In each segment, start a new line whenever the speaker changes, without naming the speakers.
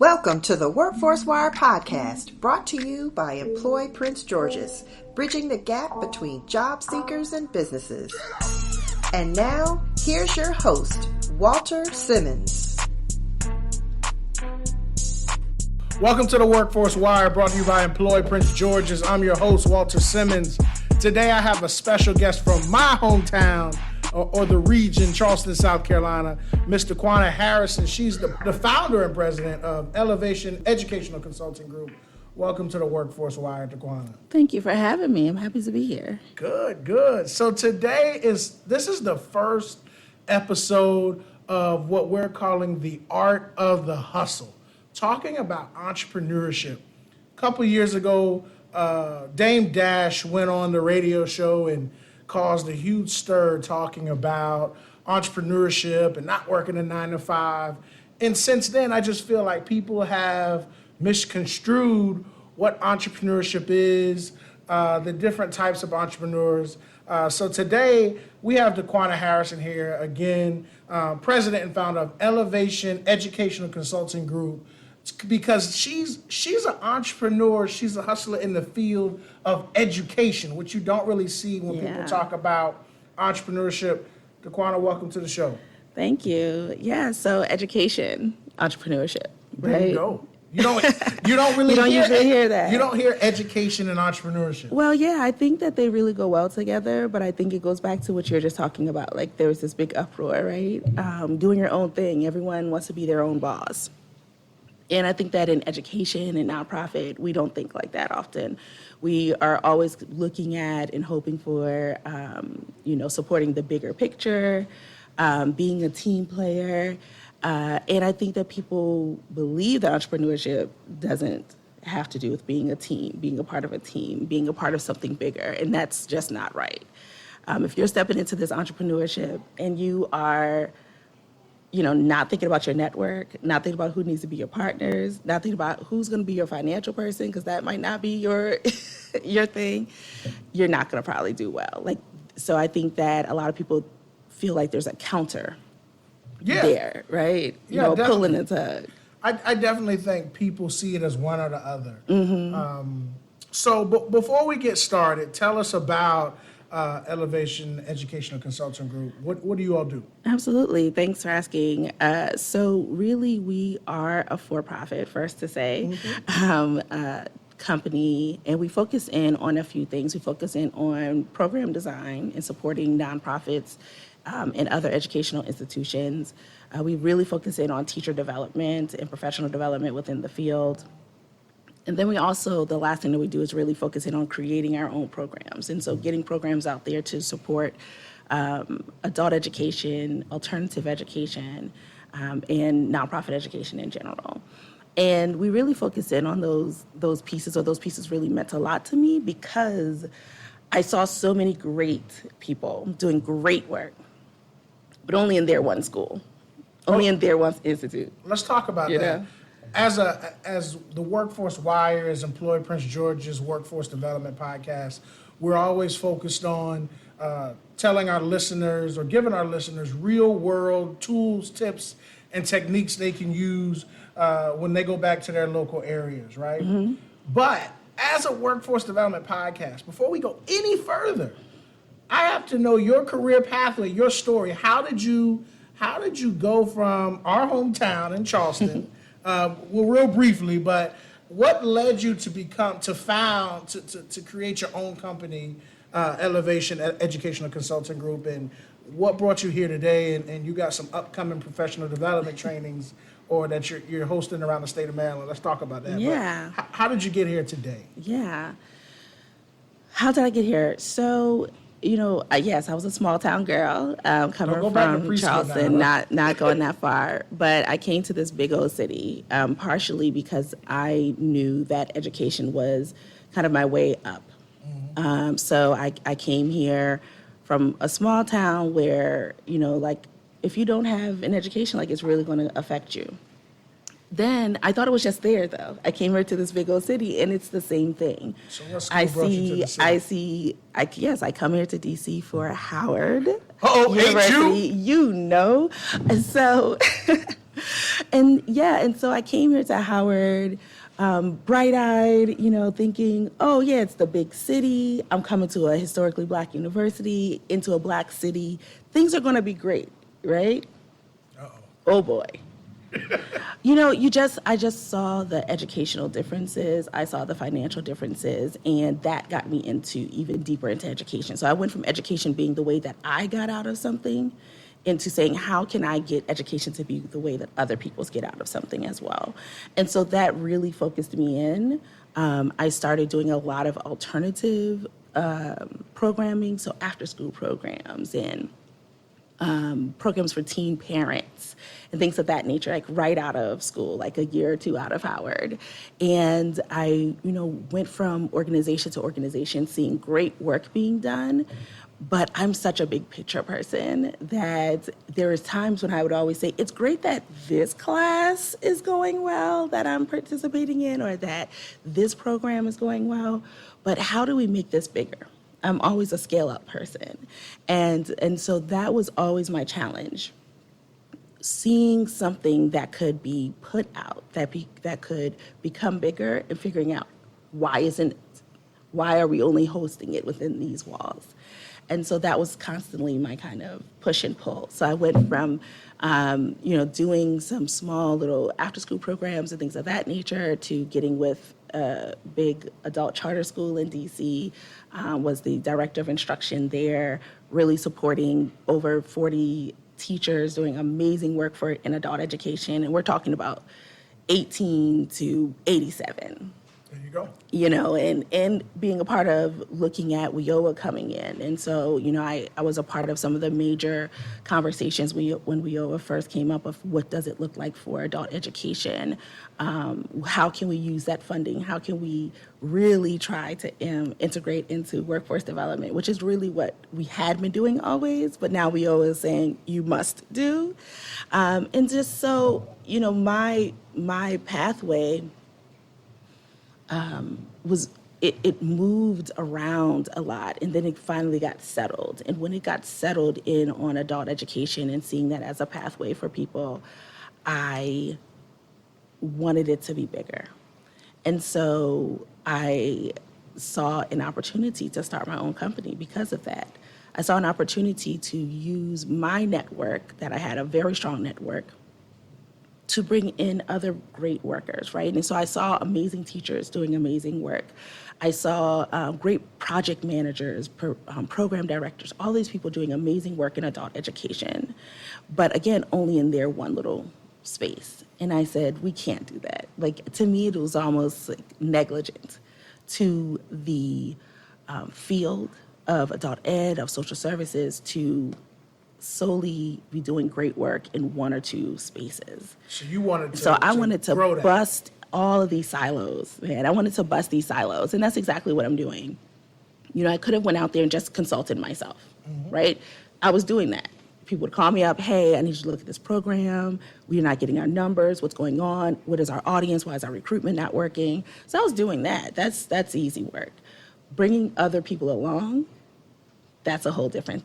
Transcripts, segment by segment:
Welcome to the Workforce Wire podcast, brought to you by Employ Prince George's, bridging the gap between job seekers and businesses. And now, here's your host, Walter Simmons.
Welcome to the Workforce Wire, brought to you by Employ Prince George's. I'm your host, Walter Simmons. Today I have a special guest from my hometown, or the region, Charleston, South Carolina, Ms. Daquanna Harrison. She's the founder and president of Elevation Educational Consulting Group. Welcome to the Workforce Wire, Daquanna.
Thank you for having me. I'm happy to be here.
Good. So today this is the first episode of what we're calling the art of the hustle, talking about entrepreneurship. A couple years ago, Dame Dash went on the radio show and caused a huge stir talking about entrepreneurship and not working a 9-to-5. And since then, I just feel like people have misconstrued what entrepreneurship is, the different types of entrepreneurs. So today, we have Daquanna Harrison here, again, president and founder of Elevation Educational Consulting Group, because she's an entrepreneur, she's a hustler in the field of education, which you don't really see when people talk about entrepreneurship. Daquanna, welcome to the show.
Thank you. Yeah, so education, entrepreneurship, right?
There you go. You don't really
you don't usually hear that.
You don't hear education and entrepreneurship.
Well, yeah, I think that they really go well together, but I think it goes back to what you're just talking about. Like, there was this big uproar, right? Doing your own thing. Everyone wants to be their own boss. And I think that in education and nonprofit, we don't think like that often. We are always looking at and hoping for, supporting the bigger picture, being a team player. And I think that people believe that entrepreneurship doesn't have to do with being a team, being a part of a team, being a part of something bigger. And that's just not right. If you're stepping into this entrepreneurship and you are not thinking about your network, not thinking about who needs to be your partners, not thinking about who's going to be your financial person, because that might not be your your thing, you're not going to probably do well. So I think that a lot of people feel like there's a counter there, right? Pulling the tug.
I definitely think people see it as one or the other.
Mm-hmm.
So before we get started, tell us about Elevation Educational Consulting Group. What do you all do?
Absolutely. Thanks for asking. So really, we are a for-profit, first to say, company, and we focus in on a few things. We focus in on program design and supporting nonprofits and other educational institutions. We really focus in on teacher development and professional development within the field. And then we also, the last thing that we do is really focus in on creating our own programs. And so getting programs out there to support adult education, alternative education, and nonprofit education in general. And we really focus in on those pieces, or those pieces really meant a lot to me because I saw so many great people doing great work, but only in their one school, only in their one institute.
Let's talk about that. As the Workforce Wire, as Employ Prince George's Workforce Development Podcast, we're always focused on telling our listeners or giving our listeners real world tools, tips, and techniques they can use when they go back to their local areas, right? Mm-hmm. But as a Workforce Development Podcast, before we go any further, I have to know your career pathway, your story. How did you go from our hometown in Charleston? Real briefly, but what led you to create your own company, Elevation Educational Consulting Group, and what brought you here today? And you got some upcoming professional development trainings, or that you're hosting around the state of Maryland. Let's talk about that.
Yeah.
But how did you get here today?
Yeah. How did I get here? So, yes, I was a small town girl coming from Charleston, not going that far. But I came to this big old city partially because I knew that education was kind of my way up. Mm-hmm. So I came here from a small town where, if you don't have an education, it's really going to affect you. Then I thought it was just there, though. I came here to this big old city, and it's the same thing.
So what school brought you to the city?
I come here to D.C. for Howard
University.
And so And so I came here to Howard, bright-eyed, thinking, oh yeah, it's the big city. I'm coming to a historically Black university, into a Black city. Things are going to be great, right?
Uh-oh.
Oh boy. I just saw the educational differences. I saw the financial differences, and that got me even deeper into education. So I went from education being the way that I got out of something into saying, how can I get education to be the way that other people get out of something as well? And so that really focused me in. I started doing a lot of alternative programming, so after-school programs and programs for teen parents and things of that nature, like right out of school, like a year or two out of Howard. And I, went from organization to organization, seeing great work being done. But I'm such a big picture person that there is times when I would always say, it's great that this class is going well, that I'm participating in, or that this program is going well, but how do we make this bigger? I'm always a scale-up person. And so that was always my challenge. Seeing something that could be put out, that could become bigger, and figuring out why are we only hosting it within these walls? And so that was constantly my kind of push and pull. So I went from, doing some small little after-school programs and things of that nature to getting with a big adult charter school in D.C., was the director of instruction there, really supporting over 40 teachers doing amazing work in adult education. And we're talking about 18 to 87.
There you go.
And being a part of looking at WIOA coming in. And so, I was a part of some of the major conversations when WIOA first came up of what does it look like for adult education? How can we use that funding? How can we really try to integrate into workforce development, which is really what we had been doing always, but now WIOA is saying you must do. And just so, my pathway it moved around a lot, and then it finally got settled. And when it got settled in on adult education and seeing that as a pathway for people, I wanted it to be bigger. And so I saw an opportunity to start my own company because of that. I saw an opportunity to use my network, that I had a very strong network, to bring in other great workers, right? And so I saw amazing teachers doing amazing work. I saw great project managers, program directors, all these people doing amazing work in adult education, but again, only in their one little space. And I said, we can't do that. Like, to me, it was almost like negligent to the field of adult ed, of social services, to solely be doing great work in one or two spaces.
So you wanted to
So I wanted to
grow that.
bust all of these silos, man. I wanted to bust these silos, and that's exactly what I'm doing. I could have went out there and just consulted myself, right? I was doing that. People would call me up, hey, I need you to look at this program. We're not getting our numbers. What's going on? What is our audience? Why is our recruitment not working? So I was doing that. That's easy work. Bringing other people along, that's a whole different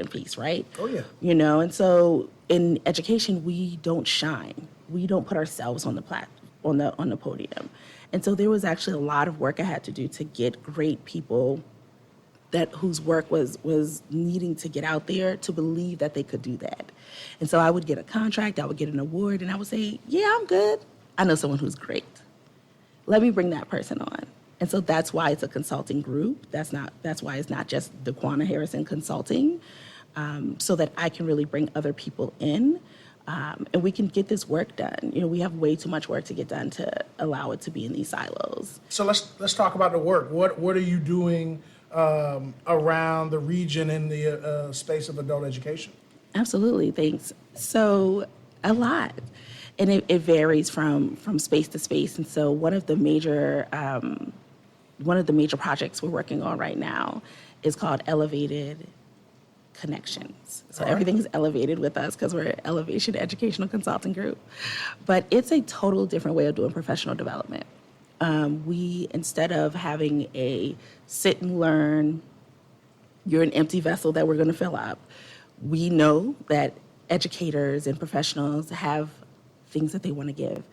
piece, right?
Oh, yeah.
And so in education, we don't shine. We don't put ourselves on the podium. And so there was actually a lot of work I had to do to get great people whose work was needing to get out there to believe that they could do that. And so I would get a contract, I would get an award, and I would say, yeah, I'm good. I know someone who's great. Let me bring that person on. And so that's why it's a consulting group. That's why it's not just Daquanna Harrison Consulting, so that I can really bring other people in, and we can get this work done. We have way too much work to get done to allow it to be in these silos.
So let's talk about the work. What are you doing around the region in the space of adult education?
Absolutely, thanks. So a lot. And it varies from space to space. And so one of the major projects we're working on right now is called Elevated Connections. So everything is elevated with us because we're an Elevation Educational Consulting Group. But it's a total different way of doing professional development. We, instead of having a sit and learn, you're an empty vessel that we're going to fill up, we know that educators and professionals have things that they want to give,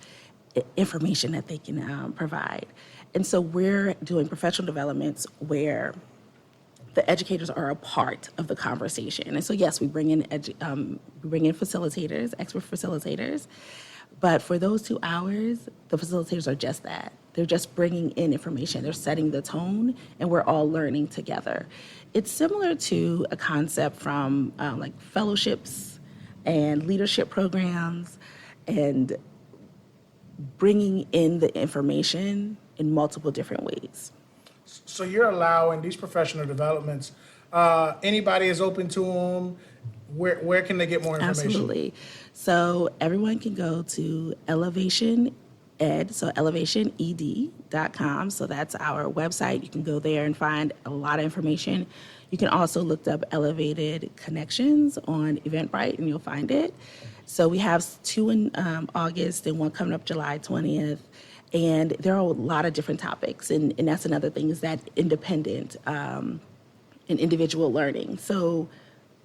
information that they can provide. And so we're doing professional developments where the educators are a part of the conversation. And so, yes, we bring in facilitators, expert facilitators. But for those 2 hours, the facilitators are just that. They're just bringing in information. They're setting the tone, and we're all learning together. It's similar to a concept from like fellowships and leadership programs, and bringing in the information in multiple different ways.
So you're allowing these professional developments, anybody is open to them. Where can they get more information?
Absolutely. So everyone can go to Elevation Ed, so elevationed.com. So that's our website. You can go there and find a lot of information. You can also look up Elevated Connections on Eventbrite, and you'll find it. So we have 2 in August and 1 coming up July 20th. And there are a lot of different topics. And that's another thing, is that independent and individual learning. So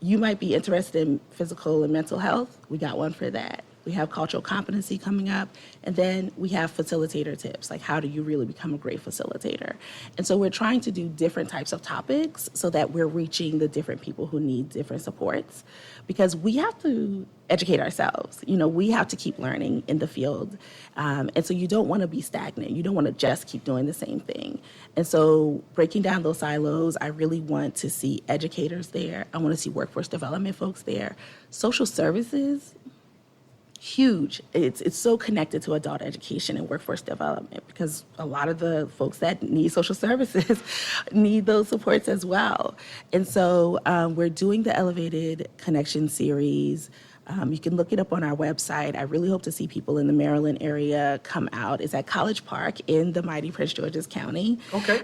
you might be interested in physical and mental health. We got one for that. We have cultural competency coming up. And then we have facilitator tips, like how do you really become a great facilitator? And so we're trying to do different types of topics so that we're reaching the different people who need different supports, because we have to educate ourselves. You know, we have to keep learning in the field. And so you don't want to be stagnant. You don't want to just keep doing the same thing. And so breaking down those silos, I really want to see educators there. I want to see workforce development folks there. Social services, huge. It's so connected to adult education and workforce development, because a lot of the folks that need social services need those supports as well. And so we're doing the Elevated Connection series. You can look it up on our website. I really hope to see people in the Maryland area come out. It's at College Park in the mighty Prince George's County.
Okay.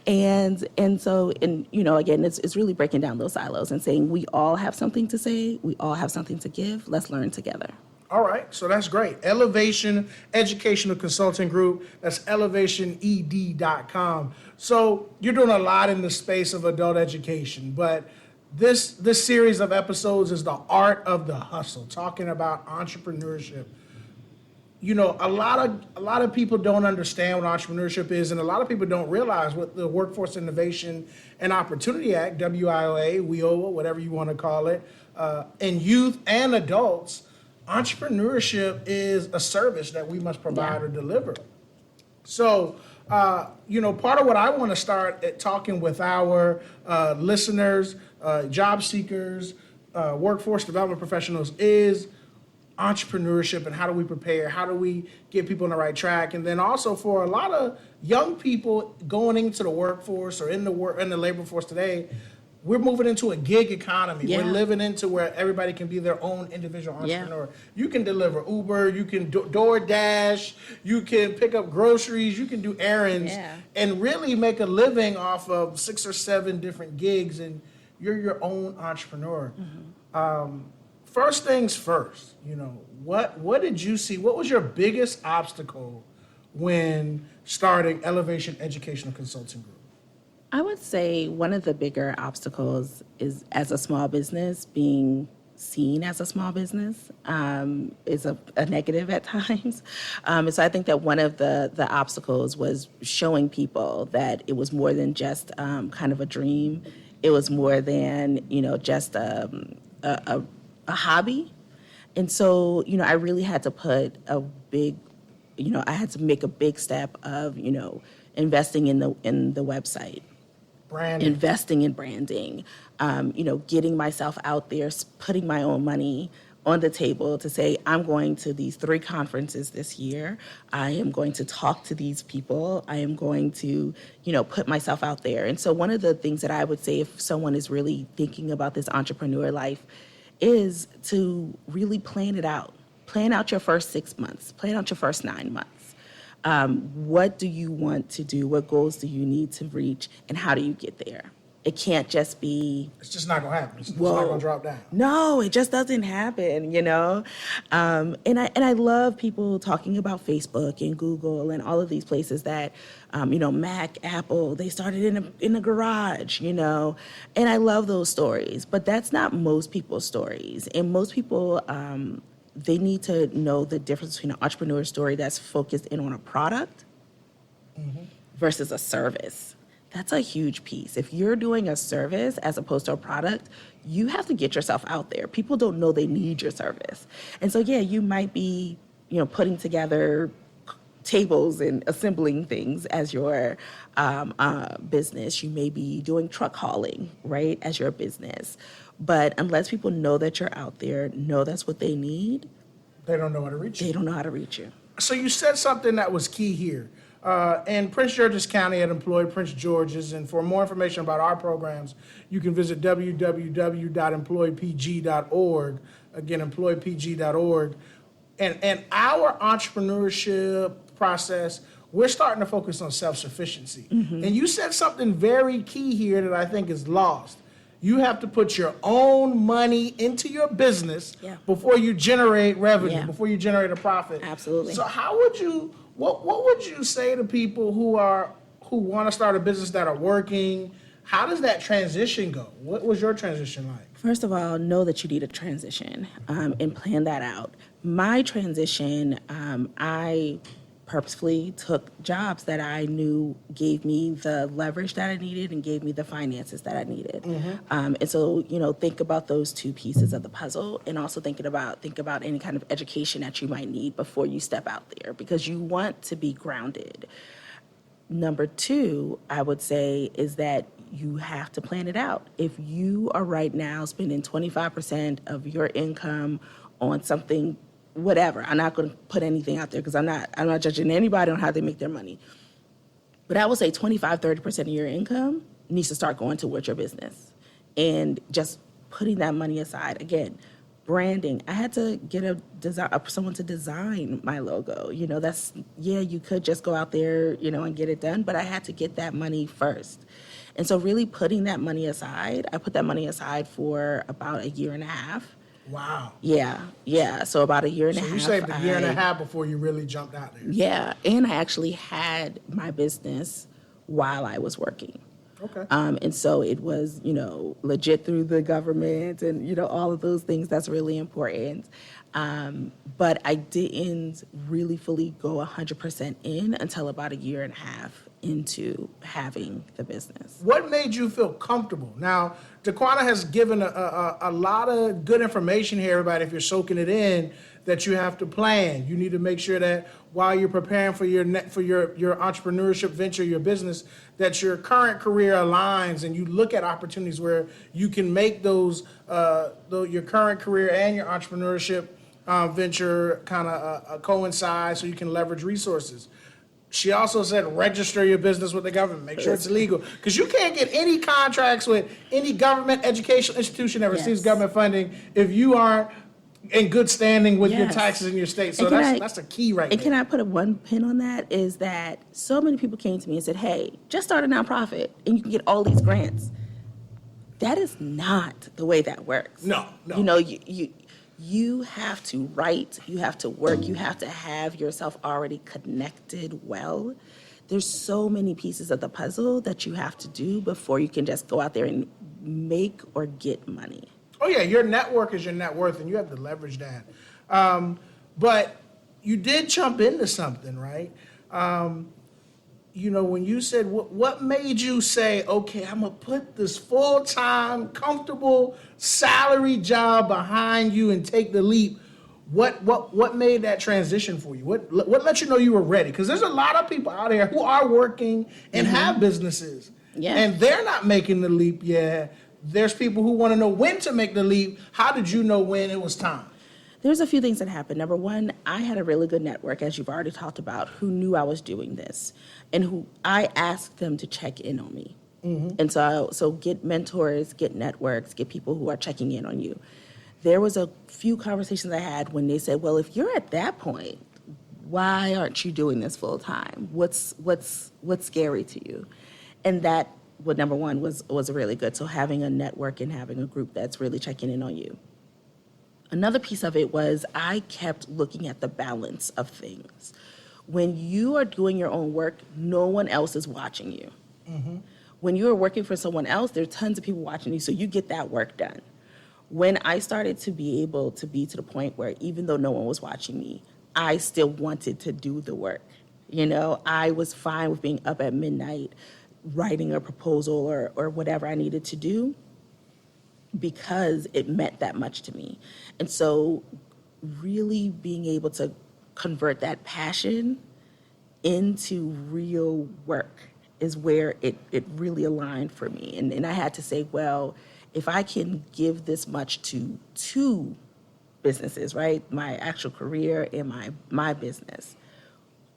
and so, you know, again, it's really breaking down those silos and saying we all have something to say, we all have something to give. Let's learn together.
All right, so that's great. Elevation Educational Consulting Group, that's elevationed.com. So you're doing a lot in the space of adult education, but this series of episodes is the art of the hustle, talking about entrepreneurship. You know, a lot of people don't understand what entrepreneurship is, and a lot of people don't realize what the Workforce Innovation and Opportunity Act, WIOA, WIOA, whatever you want to call it, in youth and adults, entrepreneurship is a service that we must provide or deliver. So, you know, part of what I want to start at talking with our listeners, job seekers, workforce development professionals is entrepreneurship, and how do we prepare? How do we get people on the right track? And then also for a lot of young people going into the workforce or in the labor force today, we're moving into a gig economy. Yeah. We're living into where everybody can be their own individual entrepreneur. Yeah. You can deliver Uber, you can DoorDash, you can pick up groceries, you can do errands, and really make a living off of 6 or 7 different gigs, and you're your own entrepreneur. Mm-hmm. First things first, you know, what did you see? What was your biggest obstacle when starting Elevation Educational Consulting Group?
I would say one of the bigger obstacles is, as a small business, being seen as a small business is a negative at times. And so I think that one of the obstacles was showing people that it was more than just kind of a dream. It was more than, you know, just a hobby. And so, you know, I really had to put a big, you know, I had to make a big step of, you know, investing in the website. Branding. Investing in branding, you know, getting myself out there, putting my own money on the table to say, I'm going to these 3 conferences this year. I am going to talk to these people. I am going to, you know, put myself out there. And so one of the things that I would say if someone is really thinking about this entrepreneur life is to really plan it out. Plan out your first 6 months. Plan out your first 9 months. What do you want to do? What goals do you need to reach? And how do you get there? It can't just be...
It's just not going to happen. It's not going to drop down.
No, it just doesn't happen, you know? And I love people talking about Facebook and Google and all of these places that, you know, Mac, Apple, they started in a garage, you know? And I love those stories. But that's not most people's stories. And most people... they need to know the difference between an entrepreneur story that's focused in on a product versus a service. That's a huge piece. If you're doing a service as opposed to a product, you have to get yourself out there. People don't know they need your service. And so, yeah, you might be, putting together tables and assembling things as your business. You may be doing truck hauling, right, as your business. But unless people know that you're out there, know that's what they need,
they don't know how to reach you.
They don't know how to reach you.
So you said something that was key here. In Prince George's County at Employ Prince George's, and for more information about our programs, you can visit www.employpg.org. Again, employpg.org. And our entrepreneurship process, we're starting to focus on self-sufficiency. And you said something very key here that I think is lost. You have to put your own money into your business before you generate revenue, before you generate a profit.
Absolutely.
So how would you, what would you say to people who want to start a business that are working? How does that transition go? What was your transition like?
First of all, know that you need a transition and plan that out. My transition, I purposefully took jobs that I knew gave me the leverage that I needed and gave me the finances that I needed. And so, think about those two pieces of the puzzle, and also think about any kind of education that you might need before you step out there, because you want to be grounded. Number two, I would say, is that you have to plan it out. If you are right now spending 25% of your income on something, whatever, I'm not going to put anything out there because I'm not judging anybody on how they make their money. But I would say 25-30% of your income needs to start going towards your business, and just putting that money aside. Again, branding. I had to get someone to design my logo. You could just go out there, and get it done, but I had to get that money first. And so really putting that money aside, I put that money aside for about a year and a half.
Wow.
Yeah. So about a year and a half.
So you saved a year and a half before you really jumped out there.
Yeah, and I actually had my business while I was working.
Okay.
And so it was, legit through the government and, all of those things. That's really important. But I didn't really fully go 100% in until about a year and a half into having the business.
What made you feel comfortable? Now, Daquanna has given a lot of good information here, everybody, if you're soaking it in, that you have to plan. You need to make sure that while you're preparing for your entrepreneurship venture, your business, that your current career aligns and you look at opportunities where you can make those your current career and your entrepreneurship venture kind of coincide so you can leverage resources. She also said register your business with the government. Make sure it's legal. Because you can't get any contracts with any government educational institution that receives government funding if you aren't in good standing with your taxes in your state. So that's a key right there.
And can I put one pin on that? Is that so many people came to me and said, hey, just start a nonprofit and you can get all these grants. That is not the way that works.
No.
You have to write, you have to work, you have to have yourself already connected well. There's so many pieces of the puzzle that you have to do before you can just go out there and make or get money.
Oh, yeah, your network is your net worth, and you have to leverage that. But you did jump into something, right? When you said, what made you say, okay, I'm going to put this full-time, comfortable salary job behind you and take the leap? What made that transition for you? What let you know you were ready? Because there's a lot of people out there who are working and have businesses, and they're not making the leap yet. There's people who want to know when to make the leap. How did you know when it was time?
There's a few things that happened. Number one, I had a really good network, as you've already talked about, who knew I was doing this and who I asked them to check in on me. And so get mentors, get networks, get people who are checking in on you. There was a few conversations I had when they said, well, if you're at that point, why aren't you doing this full time? What's scary to you? And that, number one, was really good. So having a network and having a group that's really checking in on you. Another piece of it was I kept looking at the balance of things. When you are doing your own work, no one else is watching you. When you are working for someone else, there are tons of people watching you, so you get that work done. When I started to be able to be to the point where even though no one was watching me, I still wanted to do the work. I was fine with being up at midnight writing a proposal or whatever I needed to do because it meant that much to me. And so really being able to convert that passion into real work is where it really aligned for me. And I had to say, well, if I can give this much to two businesses, right, my actual career and my business,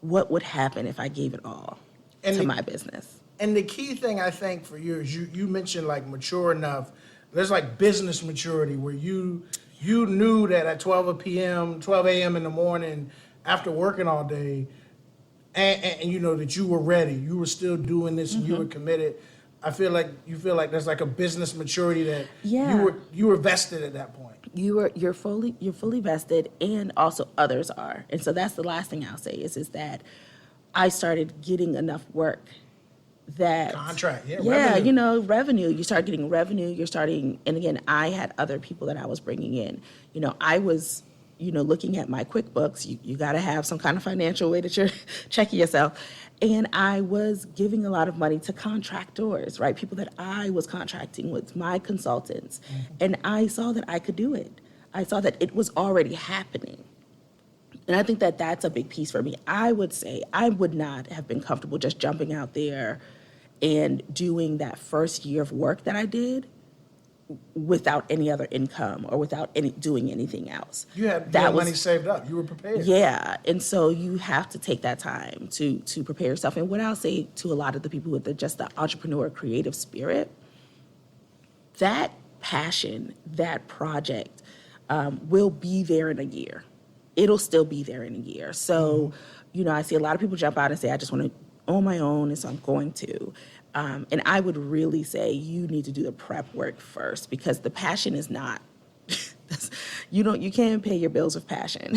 what would happen if I gave it all to my business?
And the key thing I think for you is you mentioned like mature enough. There's like business maturity where you knew that at 12 a.m. in the morning after working all day, and you know that you were ready. You were still doing this and you were committed. I feel like you feel like there's like a business maturity that you were vested at that point.
You're fully vested, and also others are. And so that's the last thing I'll say is that I started getting enough work that
contract, revenue.
Revenue. You start getting revenue. You're starting, and again, I had other people that I was bringing in. I was, looking at my QuickBooks. You got to have some kind of financial way that you're checking yourself. And I was giving a lot of money to contractors, right? People that I was contracting with, my consultants. Mm-hmm. And I saw that I could do it. I saw that it was already happening. And I think that that's a big piece for me. I would say I would not have been comfortable just jumping out there and doing that first year of work that I did without any other income or without doing anything else.
You had money saved up. You were prepared.
Yeah. And so you have to take that time to prepare yourself. And what I'll say to a lot of the people with just the entrepreneur creative spirit, that passion, that project will be there in a year. It'll still be there in a year. So, I see a lot of people jump out and say, I just want to own my own, and so I'm going to. And I would really say you need to do the prep work first, because the passion is not, you can't pay your bills with passion.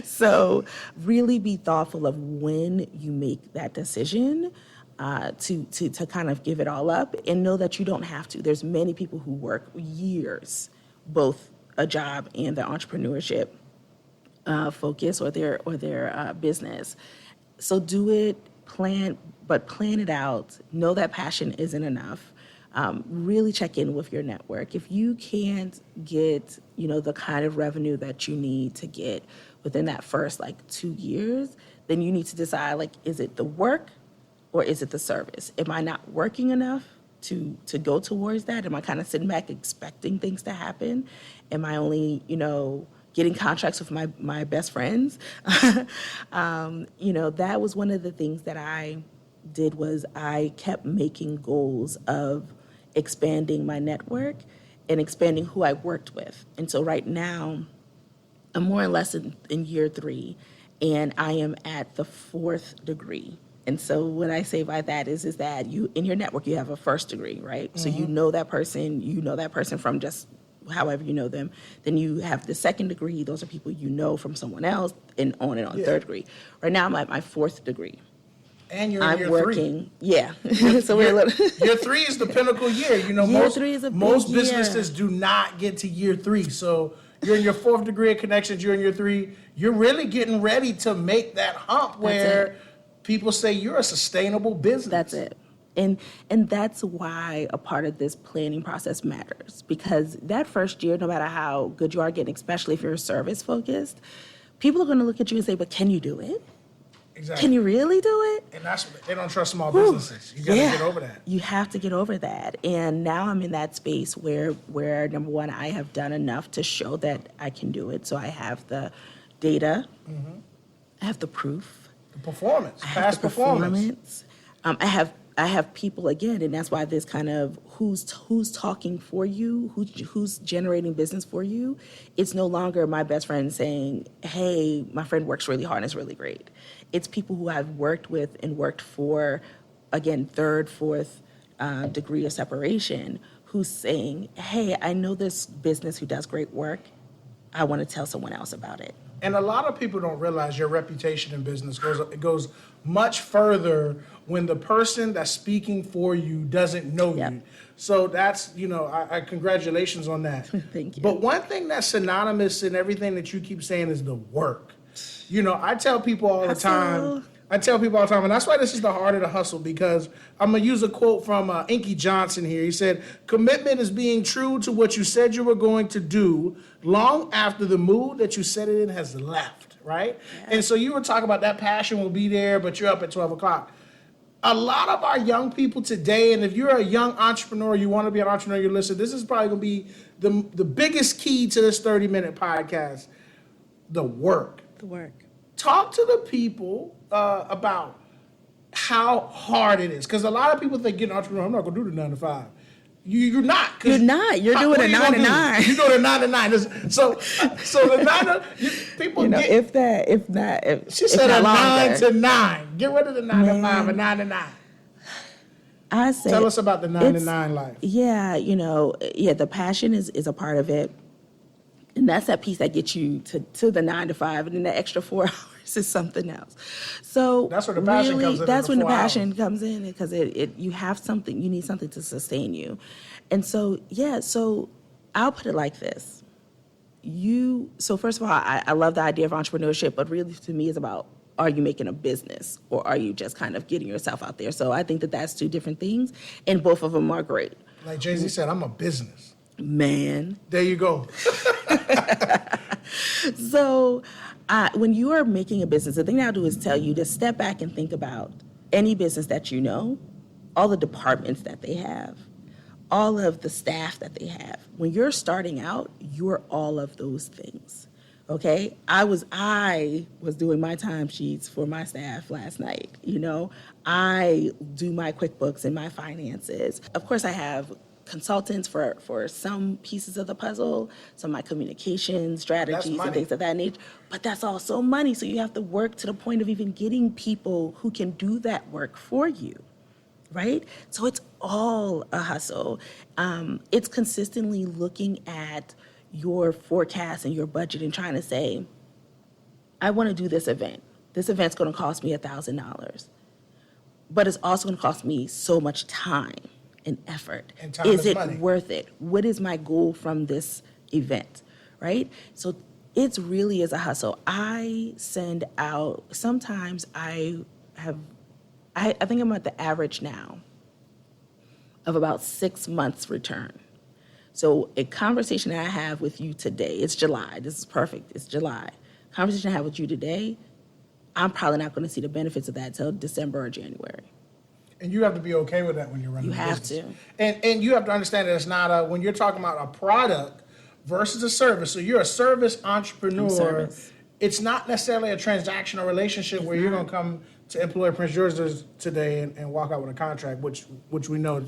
So really be thoughtful of when you make that decision to kind of give it all up, and know that you don't have to. There's many people who work years, both a job and their entrepreneurship focus or their business. So do it, plan it out. Know that passion isn't enough. Really check in with your network. If you can't get, the kind of revenue that you need to get within that first 2 years, then you need to decide, is it the work or is it the service? Am I not working enough to go towards that? Am I kind of sitting back expecting things to happen? Am I only, getting contracts with my best friends? That was one of the things that I did, was I kept making goals of expanding my network and expanding who I worked with. And so right now, I'm more or less in year 3, and I am at the 4th degree. And so what I say by that is that you, in your network, you have a first degree, right? Mm-hmm. So you know that person from just however you know them. Then you have the 2nd degree. Those are people you know from someone else, and on. Yeah. 3rd degree. Right now I'm at my 4th degree.
And you're in year 3.
I'm working, yeah. So we're a little.
Year 3 is the pinnacle year.
Year 3 is a big
most
year.
Businesses do not get to year 3. So you're in your 4th degree of connections. You're in year 3. You're really getting ready to make that hump where people say you're a sustainable business.
That's it. And that's why a part of this planning process matters, because that first year, no matter how good you are getting, especially if you're service focused, people are going to look at you and say, but can you do it?
Exactly.
Can you really do it?
And that's what they don't trust small businesses. You got to get over that.
You have to get over that. And now I'm in that space where number one, I have done enough to show that I can do it. So I have the data, I have the proof,
the performance, past performance.
I have people, again, and that's why this kind of who's talking for you, who's generating business for you. It's no longer my best friend saying, hey, my friend works really hard and it's really great. It's people who I've worked with and worked for, again, 3rd, 4th degree of separation, who's saying, hey, I know this business who does great work. I want to tell someone else about it.
And a lot of people don't realize your reputation in business goes much further when the person that's speaking for you doesn't know
Yep.
you. So that's, I congratulations on that.
Thank you.
But one thing that's synonymous in everything that you keep saying is the work. I tell people all the time, and that's why this is the heart of the hustle, because I'm going to use a quote from Inky Johnson here. He said, "Commitment is being true to what you said you were going to do long after the mood that you set it in has left," right? Yeah. And so you were talking about that passion will be there, but you're up at 12 o'clock. A lot of our young people today, and if you're a young entrepreneur, you want to be an entrepreneur, you're listening, this is probably going to be the biggest key to this 30-minute podcast, the work.
The work.
Talk to the people about how hard it is. Because a lot of people think, getting an entrepreneur, I'm not going to do the 9 to 5. You're not.
You're not. You're doing a 9 to 9.
You're doing a 9 to 9. So the 9 to people get.
She
said a 9
longer.
to 9. Get rid of the 9 to 5 and 9 to 9.
I say.
Tell us about the 9 to 9 life.
Yeah, the passion is a part of it. And that's that piece that gets you to the 9 to 5, and then the extra 4 hours is something else. So
that's where the passion comes in.
That's when the passion comes in, because you have something, you need something to sustain you. And so I'll put it like this. So first of all, I love the idea of entrepreneurship, but really to me it's about, are you making a business or are you just kind of getting yourself out there? So I think that's two different things, and both of them are great.
Like Jay-Z said, I'm a business.
Man.
There you go.
So when you are making a business, the thing I'll do is tell you to step back and think about any business that you know, all the departments that they have, all of the staff that they have. When you're starting out, you're all of those things. Okay? I was doing my timesheets for my staff last night. I do my QuickBooks and my finances. Of course, I have consultants for some pieces of the puzzle, some of my communication strategies and things of that nature. But that's also money. So you have to work to the point of even getting people who can do that work for you, right? So it's all a hustle. It's consistently looking at your forecast and your budget and trying to say, I want to do this event. This event's going to cost me $1,000. But it's also going to cost me so much time and effort.
And time
is it
money.
Worth it? What is my goal from this event, right? So it really is a hustle. I send out, sometimes I think I'm at the average now of about 6 months return. So a conversation that I have with you today, it's July, this is perfect, it's July. Conversation I have with you today, I'm probably not going to see the benefits of that till December or January.
And you have to be okay with that when you're running a business.
You have
to. And you have to understand that it's not when you're talking about a product versus a service. So you're a service entrepreneur. It's not necessarily a transactional relationship where you're going to come to employ Prince George's today and walk out with a contract, which we know.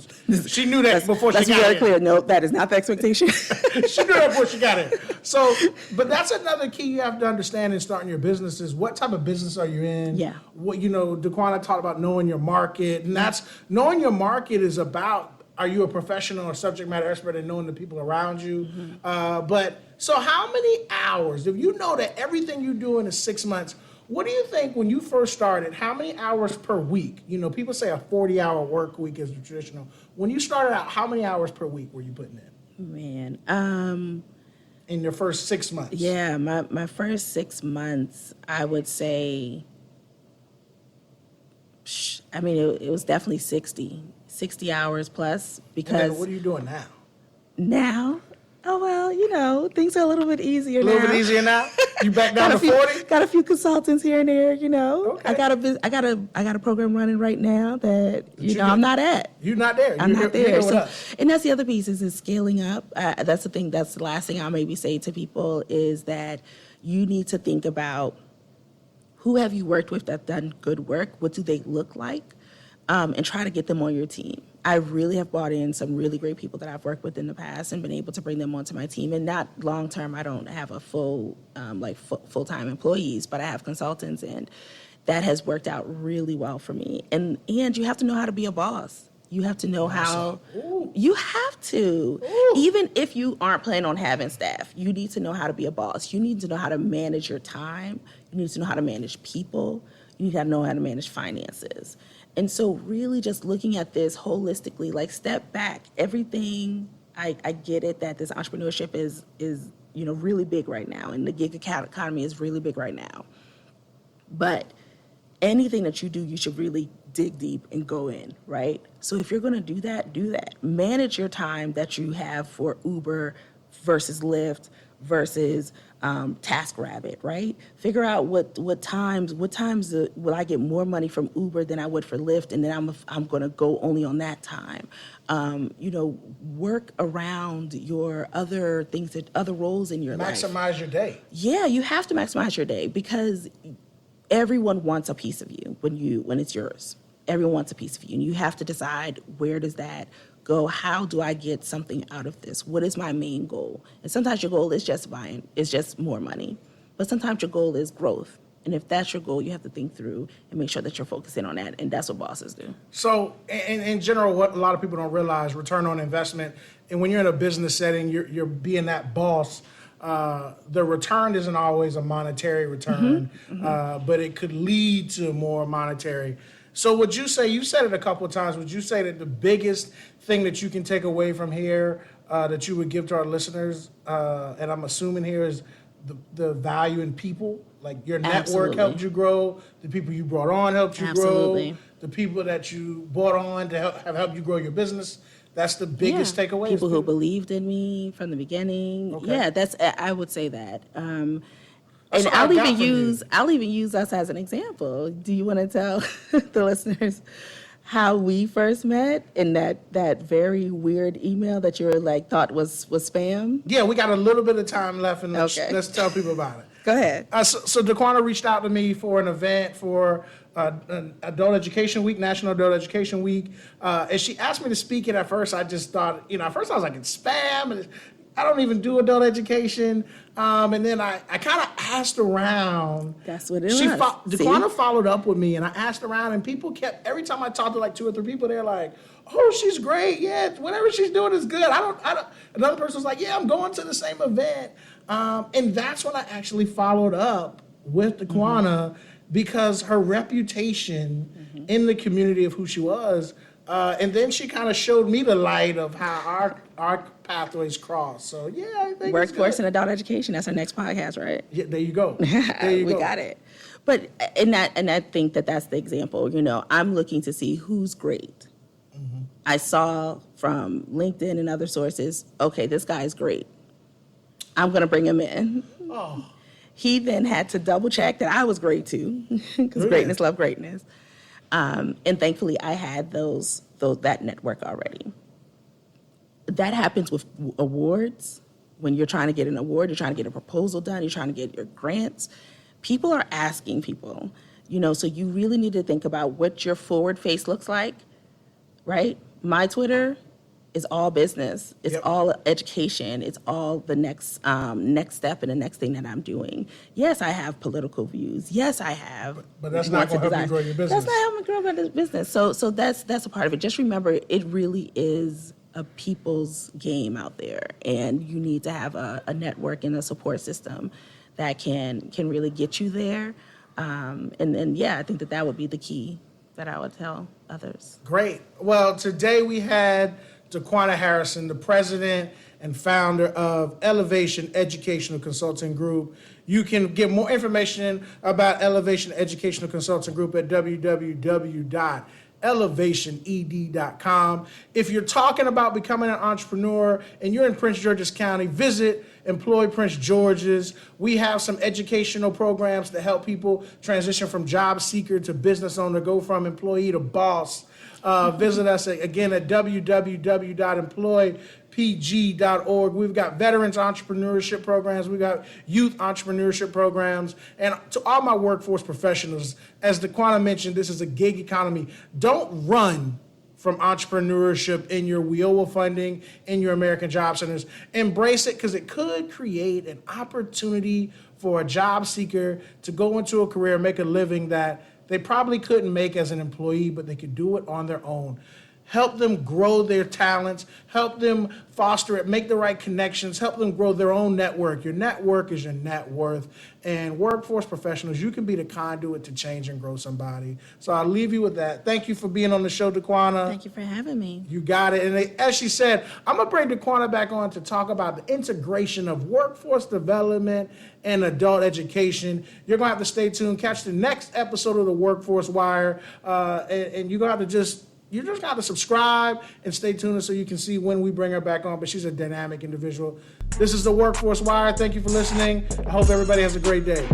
She knew that before she got here.
That's very clear. No, that is not the expectation.
She knew that before she got here. So, but that's another key you have to understand in starting your business is what type of business are you in?
Yeah.
What, Daquanna talked about knowing your market, and that's knowing your market is about, are you a professional or subject matter expert in knowing the people around you? Mm-hmm. So how many hours, if you know that everything you're doing is 6 months, what do you think when you first started, how many hours per week? People say a 40-hour work week is traditional. When you started out, how many hours per week were you putting in?
Man,
in your first 6 months?
Yeah, my first 6 months, I would say, it was definitely 60 hours plus. Because
and then what are you doing now?
Now? Oh, well, things are a little bit easier now.
A little bit easier now? You back down to 40?
Got a few consultants here and there,
Okay.
I got a program running right now that, I'm not at.
You're not there.
I'm not there. And that's the other piece is scaling up. That's the thing. That's the last thing I'll maybe say to people is that you need to think about who have you worked with that done good work? What do they look like? And try to get them on your team. I really have brought in some really great people that I've worked with in the past and been able to bring them onto my team. And not long term, I don't have a full-time employees, but I have consultants, and that has worked out really well for me. And you have to know how to be a boss. You have to know how.
Ooh.
You have to.
Ooh.
Even if you aren't planning on having staff, you need to know how to be a boss. You need to know how to manage your time. You need to know how to manage people. You need to know how to manage finances. And so really just looking at this holistically, like step back. Everything, I get it that this entrepreneurship is really big right now, and the gig economy is really big right now. But anything that you do, you should really dig deep and go in, right? So if you're going to do that, do that. Manage your time that you have for Uber versus Lyft versus TaskRabbit, right? Figure out what times will I get more money from Uber than I would for Lyft, and then I'm going to go only on that time. Work around your other things, other roles in your life.
Maximize your day.
Yeah, you have to maximize your day because everyone wants a piece of you when it's yours. Everyone wants a piece of you, and you have to decide, where does that go? How do I get something out of this? What is my main goal? And sometimes your goal is just more money, but sometimes your goal is growth. And if that's your goal, you have to think through and make sure that you're focusing on that, and that's what bosses do.
So, in general, what a lot of people don't realize, return on investment, and when you're in a business setting, you're being that boss. The return isn't always a monetary return, but it could lead to more monetary. So would you say, you said it a couple of times, would you say that the biggest thing that you can take away from here that you would give to our listeners, and I'm assuming here, is the value in people? Like your network helped you grow, the people you brought on helped you grow, the people that you brought on to have helped you grow your business. That's the biggest takeaway.
People who believed in me from the beginning. Okay. Yeah, I would say that. And I'll even use us as an example. Do you want to tell the listeners how we first met in that very weird email that you were thought was spam?
Yeah, we got a little bit of time left, and let's tell people about it.
Go ahead.
So Daquanna reached out to me for an event for Adult Education Week, National Adult Education Week, and she asked me to speak. And at first, I just thought, at first I was like, it's spam, and I don't even do adult education. And then I kind of asked around.
That's what it was.
Daquanna followed up with me, and I asked around, and people kept, every time I talked to like 2 or 3 people, they're like, oh, she's great. Yeah, whatever she's doing is good. I don't. Another person was like, yeah, I'm going to the same event. And that's when I actually followed up with Daquanna, because her reputation in the community of who she was, and then she kind of showed me the light of how our pathways cross. So yeah, I think
workforce and adult education. That's our next podcast, right?
Yeah, there you go.
We got it. But and I think that's the example. I'm looking to see who's great. I saw from LinkedIn and other sources, okay, this guy's great. I'm going to bring him in. Oh. He then had to double check that I was great too, because greatness love greatness. And thankfully, I had that network already. That happens with awards. When you're trying to get an award, you're trying to get a proposal done, you're trying to get your grants. People are asking people, so you really need to think about what your forward face looks like, right? My Twitter is all business. It's all education. It's all the next step and the next thing that I'm doing. Yes, I have political views. Yes, I have.
But that's not going to help you grow your business.
That's not helping me grow my business. So that's a part of it. Just remember, it really is a people's game out there, and you need to have a network and a support system that can really get you there. And then, I think that would be the key that I would tell others.
Great. Well, today we had Daquanna Harrison, the president and founder of Elevation Educational Consulting Group. You can get more information about Elevation Educational Consulting Group at www.elevationed.com. If you're talking about becoming an entrepreneur and you're in Prince George's County, visit Employ Prince George's. We have some educational programs to help people transition from job seeker to business owner, go from employee to boss. Visit us again at www.employpg.org. We've got veterans entrepreneurship programs. We've got youth entrepreneurship programs. And to all my workforce professionals, as Daquanna mentioned, this is a gig economy. Don't run from entrepreneurship in your WIOA funding, in your American Job Centers. Embrace it, because it could create an opportunity for a job seeker to go into a career, make a living that they probably couldn't make as an employee, but they could do it on their own. help them grow their talents, help them foster it, make the right connections, help them grow their own network. Your network is your net worth. And workforce professionals, you can be the conduit to change and grow somebody. So I'll leave you with that. Thank you for being on the show, Daquanna.
Thank you for having me.
You got it. And as she said, I'm going to bring Daquanna back on to talk about the integration of workforce development and adult education. You're going to have to stay tuned. Catch the next episode of the Workforce Wire. And you're going to have to you just got to subscribe and stay tuned so you can see when we bring her back on. But she's a dynamic individual. This is the Workforce Wire. Thank you for listening. I hope everybody has a great day.